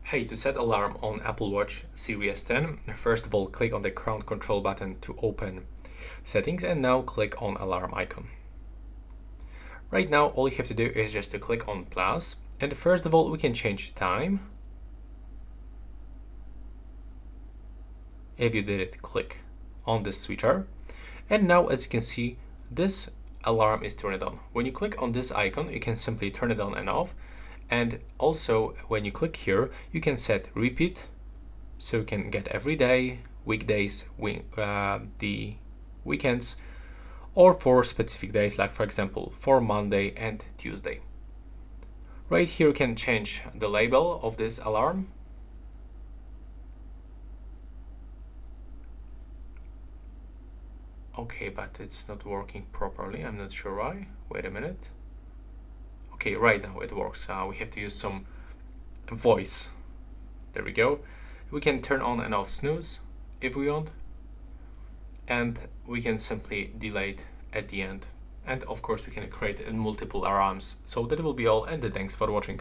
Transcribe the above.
Hey, to set alarm on Apple Watch Series 10, first of all click on the crown control button to open settings and now click on alarm icon. Right now all you have to do is just to click on plus, and first of all we can change time. If you did it, click on this switcher, and now as you can see this alarm is turned on. When you click on this icon you can simply turn it on and off, and also when you click here you can set repeat, so you can get every day, weekdays, the weekends, or for specific days, like for example for Monday and Tuesday. Right here you can change the label of this alarm. Okay, but it's not working properly. I'm not sure why. Wait a minute. Okay, right now it works. We have to use some voice. There we go. We can turn on and off snooze if we want, and we can simply delay it at the end. And of course we can create multiple alarms. So that will be all, and thanks for watching.